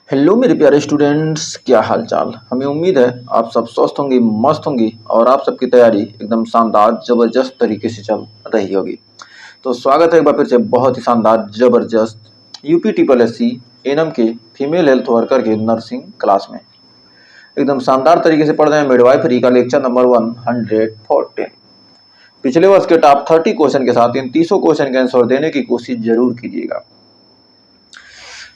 Hello मेरे प्यारे students, क्या हाल चाल। हमें उम्मीद है आप सब स्वस्थ होंगे, मस्त होंगे और आप सबकी तैयारी एकदम शानदार जबरदस्त तरीके से चल रही होगी। तो स्वागत है एक बार फिर से बहुत ही शानदार जबरदस्त यूपी ट्रिपल एससी एनएम के फीमेल हेल्थ वर्कर के नर्सिंग क्लास में एकदम शानदार तरीके से पढ़ रहे हैं मिडवाइफरी का लेक्चर नंबर 114। पिछले वर्ष के टॉप 30 क्वेश्चन के साथ इन 30 क्वेश्चन के आंसर देने की कोशिश जरूर कीजिएगा।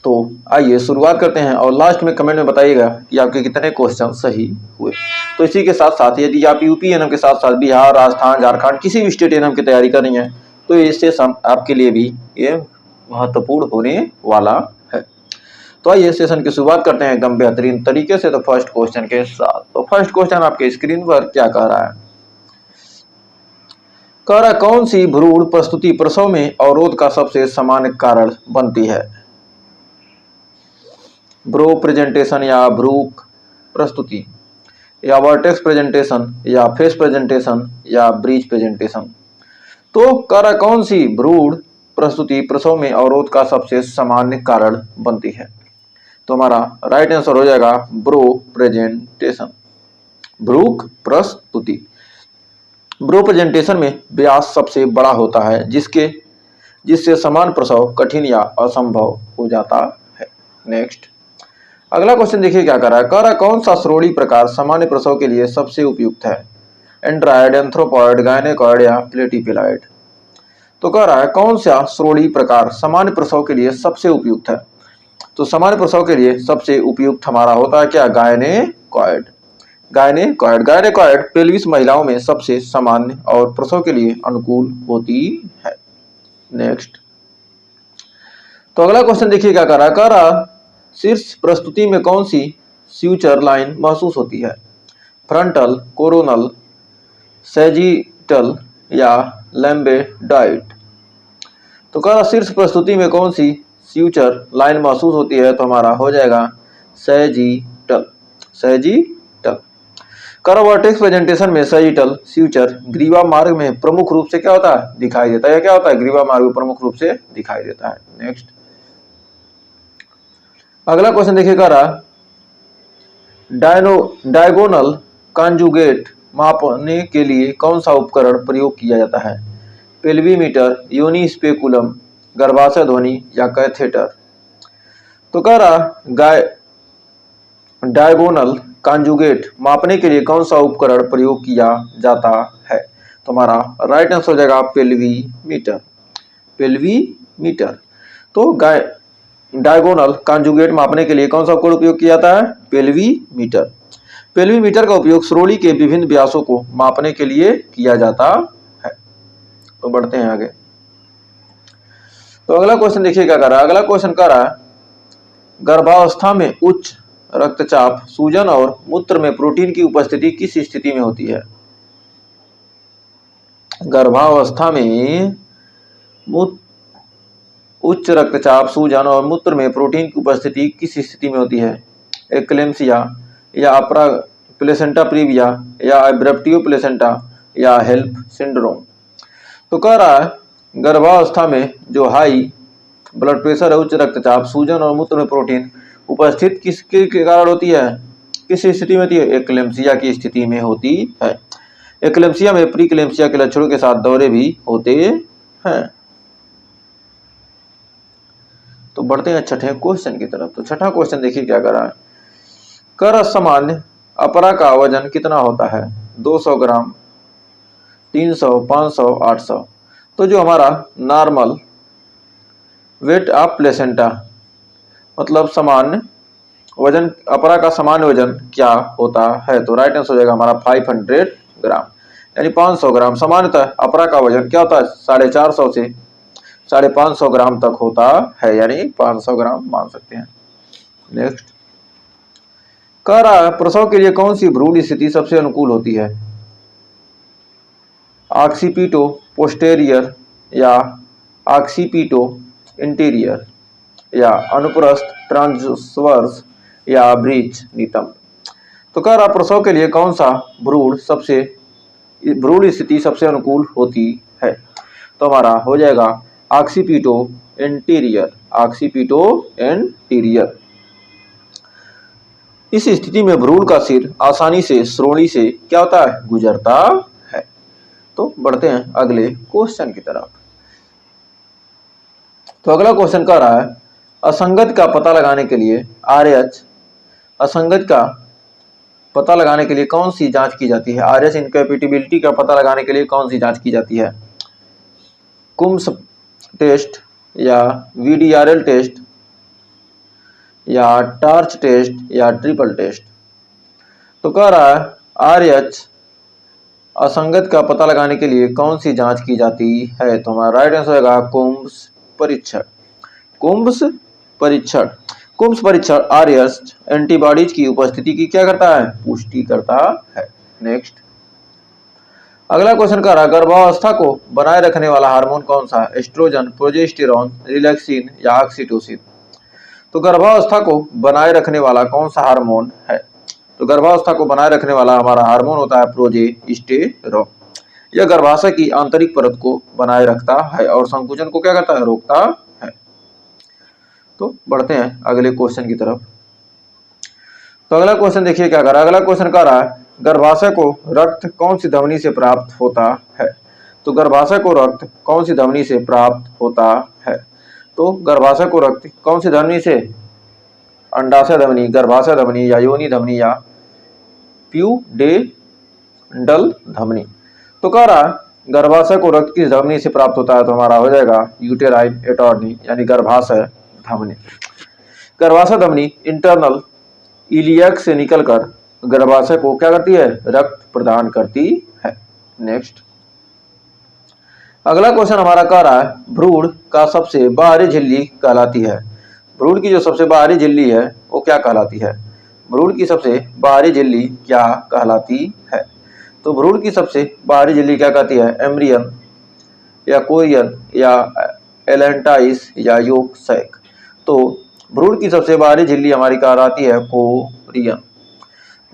तो आइए शुरुआत करते हैं और लास्ट में कमेंट में बताइएगा कि आपके कितने क्वेश्चन सही हुए। तो इसी के साथ साथ यदि आप यूपी एनएम के साथ साथ बिहार, राजस्थान, झारखंड किसी भी स्टेट एनएम की तैयारी कर रही हैं तो ये सेशन आपके लिए भी ये महत्वपूर्ण होने वाला है। तो आइए सेशन की शुरुआत करते हैं एकदम बेहतरीन तरीके से। तो फर्स्ट क्वेश्चन के साथ, तो फर्स्ट क्वेश्चन आपके स्क्रीन पर क्या कह रहा है? कह रहा कौन सी भ्रूण प्रस्तुति प्रसव में अवरोध का सबसे सामान्य कारण बनती है? ब्रो प्रेजेंटेशन या भ्रूक प्रस्तुति, या वर्टेक्स प्रेजेंटेशन, या फेस प्रेजेंटेशन, या ब्रीच प्रेजेंटेशन। तो कह कौन सी भ्रूण प्रस्तुति प्रसव में अवरोध का सबसे सामान्य कारण बनती है? तो हमारा राइट आंसर हो जाएगा ब्रो प्रेजेंटेशन, भ्रूक प्रस्तुति। ब्रो प्रेजेंटेशन में व्यास सबसे बड़ा होता है जिससे समान प्रसव कठिन या असंभव हो जाता है। नेक्स्ट, अगला क्वेश्चन देखिए क्या कर रहा है। कह रहा कौन सा श्रोणी प्रकार सामान्य प्रसव के लिए सबसे उपयुक्त है? एंड्राइड, एंथ्रोपॉइड, गायनेकॉइड या प्लेटिपेलाइड। तो कह रहा है कौन सा श्रोणी प्रकार सामान्य प्रसव के लिए सबसे उपयुक्त है? तो सामान्य प्रसव के लिए सबसे उपयुक्त हमारा होता है क्या? गायनेकॉइड। गायनेकॉइड गायनेकॉइड पेल्विस महिलाओं में सबसे सामान्य और प्रसव के लिए अनुकूल होती है। नेक्स्ट, तो अगला क्वेश्चन देखिए क्या कर रहा है। कह रहा शीर्ष प्रस्तुति में कौन सी स्यूचर लाइन महसूस होती है? फ्रंटल, कोरोनल, सैजिटल या लैम्बेडॉइड। तो कह रहा शीर्ष प्रस्तुति में कौन सी स्यूचर लाइन महसूस होती है? तो हमारा हो जाएगा सैजिटल, सैजिटल। कह रहा वर्टेक्स प्रेजेंटेशन में सैजिटल स्यूचर ग्रीवा मार्ग में प्रमुख रूप से क्या होता है? दिखाई देता है। क्या होता है? ग्रीवा मार्ग में प्रमुख रूप से दिखाई देता है। नेक्स्ट, अगला क्वेश्चन देखिए कह रहा डायगोनल कॉन्जुगेट मापने के लिए कौन सा उपकरण प्रयोग किया जाता है? पेल्वीमीटर, योनि स्पेकुलम, गर्भाशय ध्वनि या कैथेटर। तो कह रहा डायगोनल कॉन्जुगेट मापने के लिए कौन सा उपकरण प्रयोग किया जाता है? तो हमारा राइट आंसर हो जाएगा पेल्वीमीटर, पेल्वीमीटर। तो डायगोनल कॉन्जुगेट मापने के लिए कौन सा उपकरण उपयोग किया जाता है? पेल्वीमीटर। पेल्वीमीटर का उपयोग श्रोणी के विभिन्न व्यासों को मापने के लिए किया जाता है। तो बढ़ते हैं आगे। तो अगला क्वेश्चन देखिए क्या कर रहा है। अगला क्वेश्चन कह रहा है गर्भावस्था में उच्च रक्तचाप, सूजन और मूत्र में प्रोटीन की उपस्थिति किस स्थिति में होती है? गर्भावस्था में उच्च रक्तचाप, सूजन और मूत्र में प्रोटीन की उपस्थिति किस स्थिति में होती है? एक्लेम्सिया या अपरा प्लेसेंटा प्रीविया या एब्रप्टियो प्लेसेंटा या हेल्प सिंड्रोम। तो कह रहा है गर्भावस्था में जो हाई ब्लड प्रेशर है, उच्च रक्तचाप, सूजन और मूत्र में प्रोटीन उपस्थित किसके कारण होती है? किस स्थिति में होती है? एक्लेम्सिया की स्थिति में होती है। एक्लेम्सिया में प्रीक्लेम्सिया के लक्षणों के साथ दौरे भी होते हैं। तो बढ़ते हैं छठे क्वेश्चन की तरफ। तो छठा क्वेश्चन देखिए क्या कर रहा है। कर सामान्य अपरा का वजन कितना होता है? 200 ग्राम, 300, 500, 800। तो जो हमारा नॉर्मल वेट ऑफ प्लेसेंटा मतलब सामान्य वजन, अपरा का सामान्य वजन क्या होता है? तो राइट आंसर हो जाएगा हमारा 500 ग्राम, यानी 500 ग्राम। सामान्यतः अपरा का वजन क्या होता है? 450 से 550 ग्राम तक होता है, यानी 500 ग्राम मान सकते हैं। नेक्स्ट, कह रहा है प्रसव के लिए कौन सी भ्रूण स्थिति सबसे अनुकूल होती है? ऑक्सीपिटो पोस्टेरियर या ऑक्सीपिटो इंटीरियर या अनुप्रस्थ ट्रांसवर्स या ब्रीच नितंब। तो कह रहा प्रसव के लिए कौन सा भ्रूण स्थिति सबसे अनुकूल होती है? तो हमारा हो जाएगा ऑक्सीपिटो एंटीरियर, ऑक्सीपिटो एंटीरियर। इस स्थिति में भ्रूण का सिर आसानी से श्रोणि से क्या होता है, गुजरता है। तो बढ़ते हैं अगले क्वेश्चन की तरफ। तो अगला क्वेश्चन कह रहा है असंगत का पता लगाने के लिए RH असंगत का पता लगाने के लिए कौन सी जांच की जाती है। RH इनकैपेटिबिलिटी का पता लगाने के लिए कौन सी जांच की जाती है, कुम्स टेस्ट या VDRL टेस्ट या टार्च टेस्ट या ट्रिपल टेस्ट। तो कह रहा है RH असंगत का पता लगाने के लिए कौन सी जांच की जाती है। तो हमारा राइट आंसर होगा कुम्स परीक्षण। कुम्स परीक्षण कुम्स परीक्षण RH एंटीबॉडीज की उपस्थिति की क्या करता है, पुष्टि करता है। नेक्स्ट अगला क्वेश्चन कर रहा है गर्भावस्था को बनाए रखने वाला हार्मोन कौन सा है, एस्ट्रोजन, प्रोजेस्टेरॉन, रिलैक्सिन या ऑक्सीटोसिन। तो गर्भावस्था को बनाए रखने वाला कौन सा हार्मोन है, तो गर्भावस्था को बनाए रखने वाला हमारा हार्मोन होता है प्रोजेस्टेरॉन। यह गर्भाशय की आंतरिक परत को बनाए रखता है और संकुचन को क्या करता है, रोकता है। तो बढ़ते हैं अगले क्वेश्चन की तरफ। तो अगला क्वेश्चन देखिए क्या कर रहा है। अगला क्वेश्चन कह रहा है गर्भाशय को रक्त कौन सी धमनी से प्राप्त होता है। तो गर्भाशय को रक्त कौन सी धमनी से प्राप्त होता है। तो गर्भाशय को रक्त कौन सी धमनी से, अंडाशय धमनी, गर्भाशय धमनी या योनि धमनी या प्यूडेंटल धमनी। तो कह रहा है गर्भाशय को रक्त किस धमनी से प्राप्त होता है, तो हमारा हो जाएगा यूटेराइन एटॉर्नी यानी गर्भाशय धमनी। गर्भाशय धमनी इंटरनल इलियक से निकलकर गर्भाशय को क्या करती है, रक्त प्रदान करती है। नेक्स्ट अगला क्वेश्चन हमारा कह रहा है भ्रूण का सबसे बाहरी झिल्ली कहलाती है। भ्रूण की जो सबसे बाहरी झिल्ली है वो क्या कहलाती है, भ्रूण की सबसे बाहरी झिल्ली क्या कहलाती है। तो भ्रूण की सबसे बाहरी झिल्ली क्या कहती है, एम्ब्रियन या कोरियन या एलेंटाइस या योक सैक। तो भ्रूण की सबसे बाहरी झिल्ली हमारी कहलाती है कोरियन।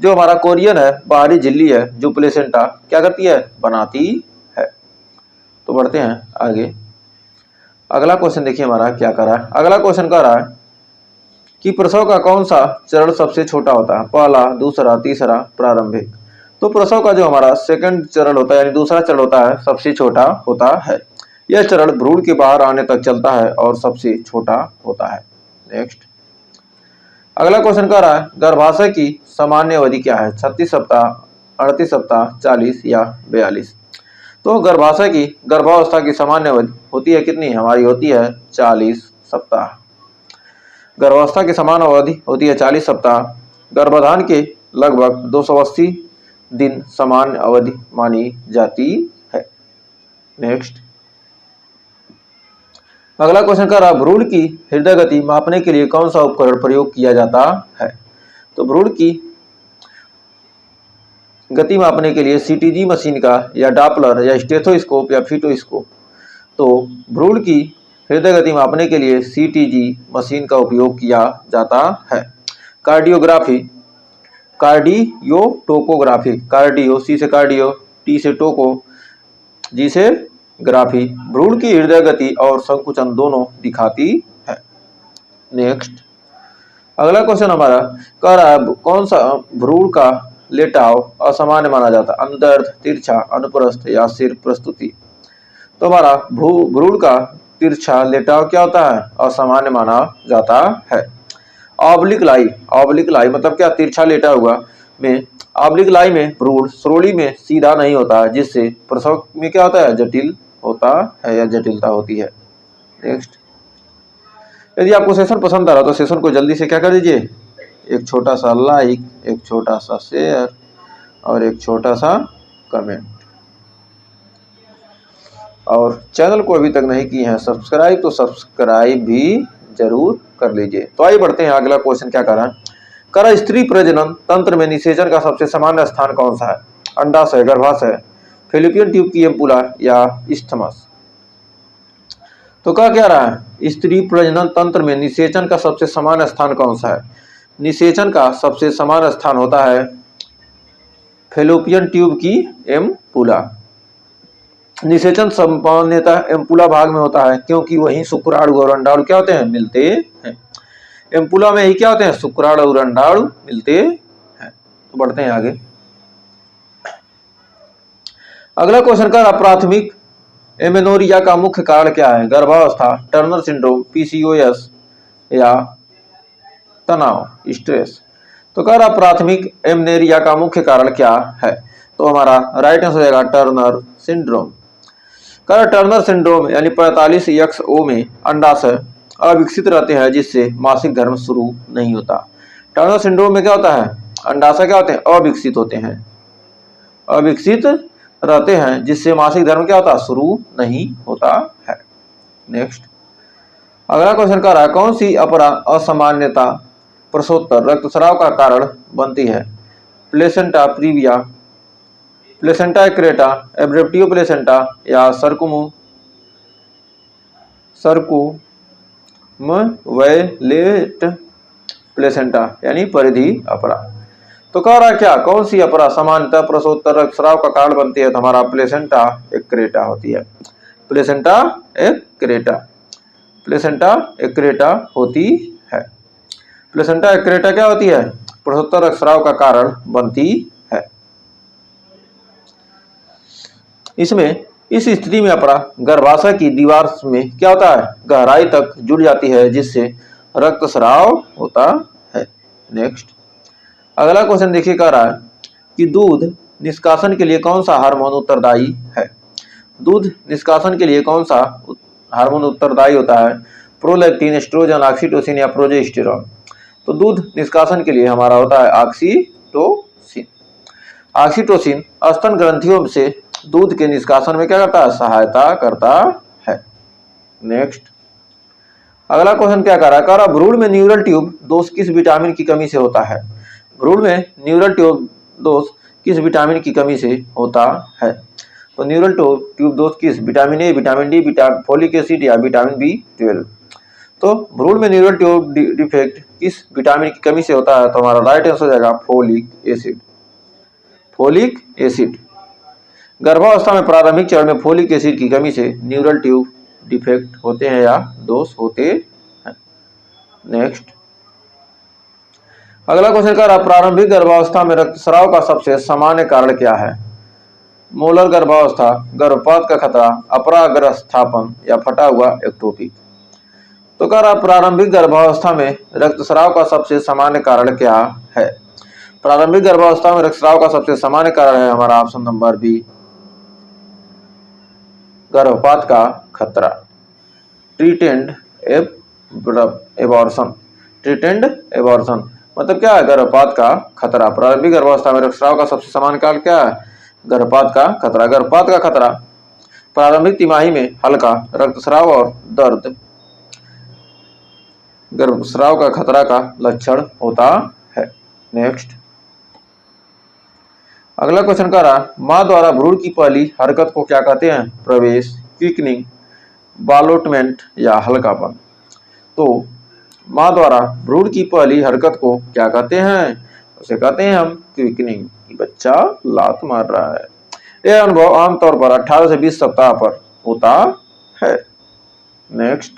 जो हमारा कोरियन है बाहरी झिल्ली है जो प्लेसेंटा क्या करती है, बनाती है। तो बढ़ते हैं आगे। अगला क्वेश्चन देखिए हमारा क्या कर रहा है। अगला क्वेश्चन कह रहा है कि प्रसव का कौन सा चरण सबसे छोटा होता है, पहला, दूसरा, तीसरा, प्रारंभिक। तो प्रसव का जो हमारा सेकंड चरण होता है यानी दूसरा चरण होता है सबसे छोटा होता है। यह चरण भ्रूण के बाहर आने तक चलता है और सबसे छोटा होता है। नेक्स्ट अगला क्वेश्चन कह रहा है गर्भाशय की सामान्य अवधि क्या है, 36 सप्ताह, 38 सप्ताह, 40 या 42। तो गर्भाशय की गर्भावस्था की सामान्य अवधि होती है कितनी, हमारी होती है 40 सप्ताह। गर्भावस्था की सामान्य अवधि होती है 40 सप्ताह। गर्भाधान के लगभग 280 दिन सामान्य अवधि मानी जाती है। नेक्स्ट अगला क्वेश्चन कर रहा है भ्रूण की हृदय गति मापने के लिए कौन सा उपकरण प्रयोग किया जाता है। तो भ्रूण की गति मापने के लिए CTG मशीन का या डॉपलर या स्टेथोस्कोप या फीटोस्कोप। तो भ्रूण की हृदय गति मापने के लिए CTG मशीन का उपयोग किया जाता है। कार्डियोग्राफी, कार्डियोटोकोग्राफी, कार्डियो सी से कार्डियो, टी से टोको, जी से ग्राफी, भ्रूण की हृदय गति और संकुचन दोनों दिखाती है। नेक्स्ट अगला क्वेश्चन हमारा कह रहा है कौन सा भ्रूण का लेटाव असामान्य माना जाता है, अनुदैर्ध्य, तिरछा, अनुप्रस्थ या सिर प्रस्तुति। तो हमारा भ्रूण का तिरछा लेटाव क्या होता है, असामान्य माना जाता है। ऑब्लिक लाई मतलब क्या, तिरछा लेटा हुआ में ऑब्लिक लाई में भ्रूण श्रोणि में सीधा नहीं होता है जिससे प्रसव में क्या होता है, जटिल होता है या जटिलता होती है। नेक्स्ट यदि आपको सेशन पसंद आ रहा तो सेशन को जल्दी से क्या कर दीजिए, एक छोटा सा लाइक, एक छोटा सा शेयर और एक छोटा सा कमेंट। और चैनल को अभी तक नहीं किए हैं सब्सक्राइब तो सब्सक्राइब भी जरूर कर लीजिए। तो आइए बढ़ते हैं अगला क्वेश्चन क्या कर रहा है। कर स्त्री प्रजनन तंत्र में निषेचन का सबसे सामान्य स्थान कौन सा है, अंडाशय, गर्भाशय, फैलोपियन ट्यूब की एम्पुला या इस्थमस। तो क्या रहा है, स्त्री प्रजनन तंत्र में निषेचन का सबसे सामान्य स्थान कौन सा है। निषेचन का सबसे सामान्य स्थान होता है फैलोपियन ट्यूब की एम्पुला। निषेचन सामान्यतः एम्पुला भाग में होता है क्योंकि वहीं शुक्राणु और अंडाणु क्या होते हैं, मिलते हैं। एम्पुला में ही क्या होते हैं, शुक्राणु और अंडाणु मिलते हैं। तो बढ़ते हैं आगे। अगला क्वेश्चन का प्राथमिक एमेनोरिया का मुख्य कारण क्या है, गर्भावस्था, टर्नर सिंड्रोम, पीसीओएस या तनाव, स्ट्रेस। तो कह रहा प्राथमिक एमेनोरिया का मुख्य कारण क्या है, तो हमारा राइट आंसर हो जाएगा टर्नर सिंड्रोम। कह रहा टर्नर सिंड्रोम यानी 45XO में अंडाशय अविकसित रहते हैं जिससे मासिक धर्म शुरू नहीं होता। टर्नर सिंड्रोम में क्या होता है, अंडाशय क्या होते हैं, अविकसित होते हैं, अविकसित रहते हैं जिससे मासिक धर्म क्या होता है, शुरू नहीं होता है। नेक्स्ट अगला क्वेश्चन कह रहा है कौन सी अपरा असामान्यता प्रसवोत्तर रक्तस्राव का कारण बनती है, placenta previa, placenta accreta, abruptio placenta या सर्कुमवैलेट प्लेसेंटा यानी परिधि अपरा। तो कह रहा है क्या, कौन सी अपरा सामान्यतः प्रसवोत्तर रक्तस्राव का कारण बनती है, तो हमारा प्लेसेंटा एक्रेटा होती है, प्लेसेंटा एक्रेटा, प्लेसेंटा एक्रेटा होती है। प्लेसेंटा एक्रेटा क्या होती है, प्रसवोत्तर रक्तस्राव का कारण बनती है। इसमें इस स्थिति में अपरा गर्भाशय की दीवार में क्या होता है, गहराई तक जुड़ जाती है जिससे रक्तस्राव होता है। नेक्स्ट अगला क्वेश्चन देखिए, कह रहा है कि दूध निष्कासन के लिए कौन सा हार्मोन उत्तरदायी है, दूध निष्कासन के लिए कौन सा हार्मोन उत्तरदायी होता है, प्रोलैक्टिन, एस्ट्रोजन, ऑक्सीटोसिन या प्रोजेस्टेरॉन। तो दूध निष्कासन के लिए हमारा होता है ऑक्सीटोसिन। ऑक्सीटोसिन स्तन ग्रंथियों से दूध के निष्कासन में क्या करता है, सहायता करता है। नेक्स्ट अगला क्वेश्चन क्या कर रहा है, भ्रूण में न्यूरल ट्यूब दोष किस विटामिन की कमी से होता है, भ्रूण में न्यूरल ट्यूब दोष किस विटामिन की कमी से होता है। तो न्यूरल ट्यूब दोष किस, vitamin A, vitamin D, folic acid या विटामिन B12। तो भ्रूण में न्यूरल ट्यूब डिफेक्ट किस विटामिन की कमी से होता है, तो हमारा राइट आंसर हो जाएगा फोलिक एसिड, फोलिक एसिड। गर्भावस्था में प्रारंभिक चरण में फोलिक एसिड की कमी से न्यूरल ट्यूब डिफेक्ट होते हैं या दोष होते हैं। नेक्स्ट अगला क्वेश्चन कर रहा, प्रारंभिक गर्भावस्था में रक्तस्राव का सबसे सामान्य कारण क्या है, मोलर गर्भावस्था, गर्भपात का खतरा, अपराग्रस्थापन या फटा हुआ एक्टोपिक। तो कह रहा प्रारंभिक गर्भावस्था में रक्तस्राव का सबसे सामान्य कारण क्या है, प्रारंभिक गर्भावस्था में रक्तस्राव का सबसे सामान्य कारण है हमारा ऑप्शन नंबर बी, गर्भपात का खतरा, ट्रीटेंड एबॉर्शन। ट्रीटेंड एबॉर्शन मतलब क्या है, गर्भपात का खतरा। प्रारंभिक गर्भावस्था में रक्तस्राव का सबसे सामान्य कारण क्या है, गर्भपात का खतरा। गर्भपात का खतरा प्रारंभिक तिमाही में हल्का रक्तस्राव और दर्द गर्भस्राव का खतरा का लक्षण होता है। नेक्स्ट अगला क्वेश्चन कह रहा, मां द्वारा भ्रूण की पहली हरकत को क्या कहते हैं, प्रवेश, क्विकनिंग, बालोटमेंट या हल्कापन। तो मां द्वारा भ्रूण की पहली हरकत को क्या कहते हैं, उसे कहते हैं हम क्विकनिंग, बच्चा लात मार रहा है। यह अनुभव आमतौर पर 18 से 20 सप्ताह पर होता है। नेक्स्ट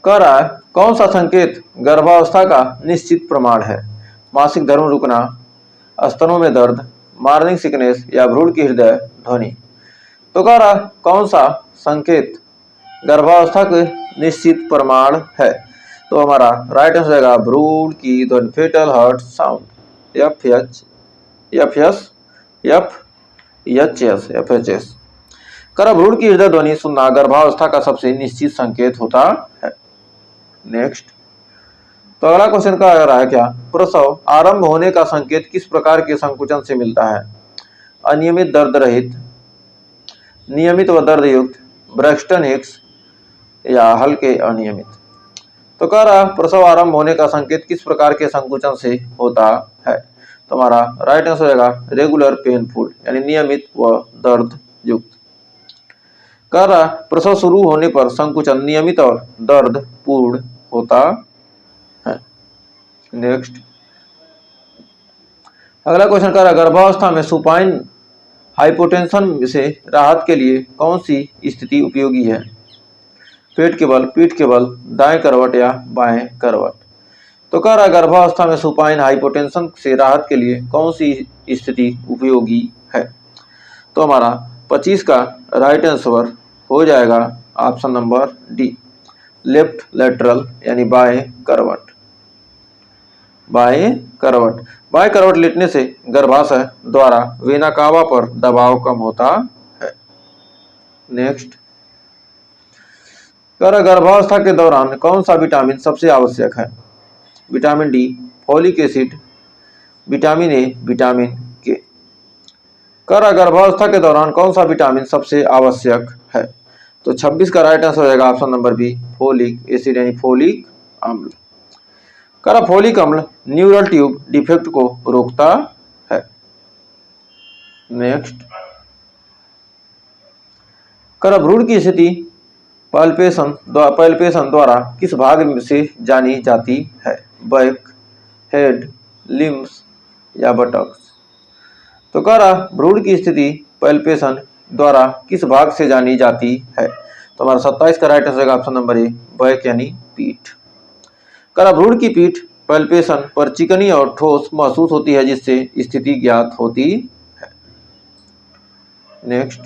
कह रहा है कौन सा संकेत गर्भावस्था का निश्चित प्रमाण है, मासिक धर्म रुकना, स्तनों में दर्द, मॉर्निंग सिकनेस या भ्रूण की हृदय ध्वनि। तो कह रहा कौन सा संकेत गर्भावस्था के निश्चित प्रमाण है, तो हमारा राइट आंसर जाएगा भ्रूण की ध्वनि, फेटल हार्ट साउंड, FHS। कर भ्रूण की हृदय ध्वनि सुनना गर्भावस्था का सबसे निश्चित संकेत होता है। नेक्स्ट तो अगला क्वेश्चन का आ रहा है क्या, प्रसव आरंभ होने का संकेत किस प्रकार के संकुचन से मिलता है, अनियमित, दर्द रहित, नियमित व दर्द युक्त, ब्रैक्सटन हिक्स या हल्के अनियमित। तो कह रहा प्रसव आरंभ होने का संकेत किस प्रकार के संकुचन से होता है, तो हमारा राइट आंसर रहेगा रेगुलर पेनफुल यानी नियमित व दर्द युक्त। कह रहा प्रसव शुरू होने पर संकुचन नियमित और दर्द पूर्ण होता है। नेक्स्ट अगला क्वेश्चन कह रहा गर्भावस्था में सुपाइन हाइपोटेंशन से राहत के लिए कौन सी स्थिति उपयोगी है, पेट के बल, पीठ के बल, दाएं करवट या बाएं करवट। तो कह रहा गर्भावस्था में सुपाइन हाइपोटेंशन से राहत के लिए कौन सी स्थिति उपयोगी है। तो हमारा 25 का राइट आंसर हो जाएगा option number D, left lateral यानी बाएं करवट। बाएं करवट, बाएं करवट लेटने से गर्भाशय द्वारा वेना कावा पर दबाव कम होता है। नेक्स्ट, गर्भावस्था के दौरान कौन सा विटामिन सबसे आवश्यक है। Vitamin D, folic acid, vitamin A, vitamin के। गर्भावस्था के दौरान कौन सा विटामिन सबसे आवश्यक है। तो 26 का राइट आंसर हो जाएगा option number B, folic acid यानी फोलिक अम्ल। फोलिक अम्ल न्यूरल ट्यूब डिफेक्ट को रोकता है। नेक्स्ट, भ्रूण की स्थिति पैल्पेशन द्वारा किस भाग से जानी जाती है। बैक, हेड, लिम्स या बटक्स। तो भ्रूण की स्थिति पैल्पेशन द्वारा किस भाग से जानी जाती है। तो हमारा 27 का right answer option number A, back यानी पीठ। भ्रूण की पीठ पैल्पेशन पर चिकनी और ठोस महसूस होती है जिससे स्थिति ज्ञात होती है। नेक्स्ट,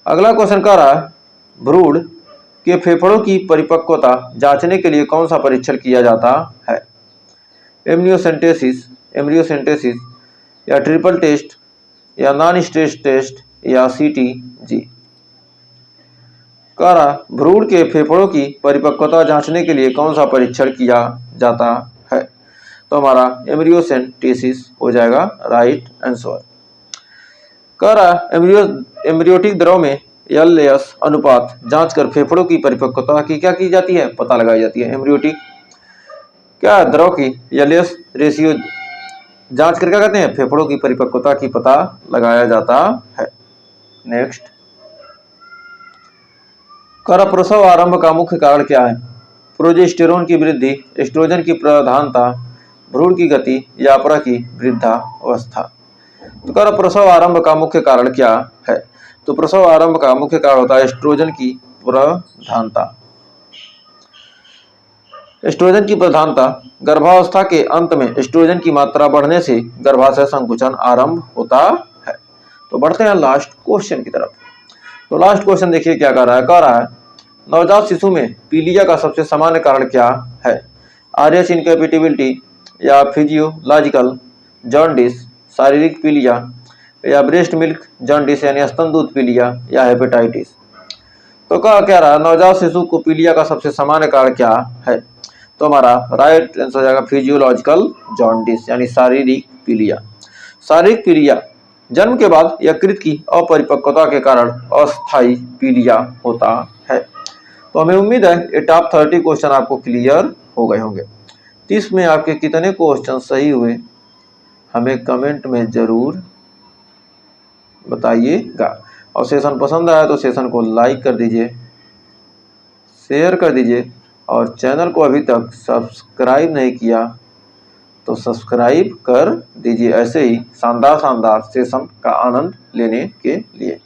अगला क्वेश्चन भ्रूण के फेफड़ों की परिपक्वता जांचने के लिए कौन सा परीक्षण किया जाता है। एम्ब्रियोसेंटेसिस या ट्रिपल टेस्ट या नॉन स्ट्रेस टेस्ट या CTG। भ्रूण के फेफड़ों की परिपक्वता जांचने के लिए कौन सा परीक्षण किया जाता है। तो हमारा एम्ब्रियोसेंटेसिस हो जाएगा राइट आंसर। एम्ब्रियोटिक द्रव में LS अनुपात जांचकर फेफड़ों की परिपक्वता की क्या की जाती है, पता लगाई जाती है। एम्ब्रियोटिक द्रव की LS रेशियो जांच कर क्या कहते हैं, फेफड़ों की परिपक्वता की पता लगाया जाता है। नेक्स्ट, प्रसव आरंभ का मुख्य कारण क्या है। प्रोजेस्टेरोन की वृद्धि, एस्ट्रोजन की प्रधानता, भ्रूण की गति या अपरा की वृद्धावस्था। तो प्रसव आरंभ का मुख्य कारण क्या है। तो प्रसव आरंभ का मुख्य कारण होता है एस्ट्रोजन की प्रधानता। एस्ट्रोजन की प्रधानता, गर्भावस्था के अंत में एस्ट्रोजन की मात्रा बढ़ने से गर्भाशय संकुचन आरंभ होता है। तो बढ़ते हैं लास्ट क्वेश्चन की तरफ। तो लास्ट क्वेश्चन देखिए क्या कह रहा है नवजात शिशु में पीलिया का सबसे सामान्य कारण क्या है। RH इनकैपेबिलिटी या फिजियोलॉजिकल जॉन्डिस, शारीरिक पीलिया या ब्रेस्ट मिल्क जॉन्डिस यानी स्तन दूध पीलिया या हेपेटाइटिस। तो क्या रहा नवजात शिशु को पीलिया का सबसे सामान्य कारण क्या है। तो हमारा राइट आंसर हो जाएगा फिजियोलॉजिकल जॉन्डिस यानी शारीरिक पीलिया। शारीरिक पीलिया जन्म के बाद यकृत की अपरिपक्वता के कारण अस्थायी पीलिया होता है। तो हमें उम्मीद है ये टॉप 30 क्वेश्चन आपको क्लियर हो गए होंगे। 30 में आपके कितने क्वेश्चन सही हुए हमें कमेंट में जरूर बताइएगा। और सेशन पसंद आया तो सेशन को लाइक कर दीजिए, शेयर कर दीजिए और चैनल को अभी तक सब्सक्राइब नहीं किया तो सब्सक्राइब कर दीजिए ऐसे ही शानदार सेशन का आनंद लेने के लिए।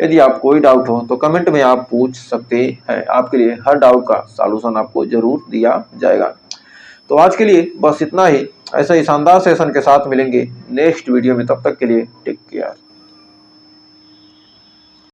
यदि आप कोई डाउट हो तो कमेंट में आप पूछ सकते हैं, आपके लिए हर डाउट का सॉल्यूशन आपको जरूर दिया जाएगा। तो आज के लिए बस इतना ही, ऐसा ही शानदार सेशन के साथ मिलेंगे नेक्स्ट वीडियो में। तब तक के लिए टेक केयर।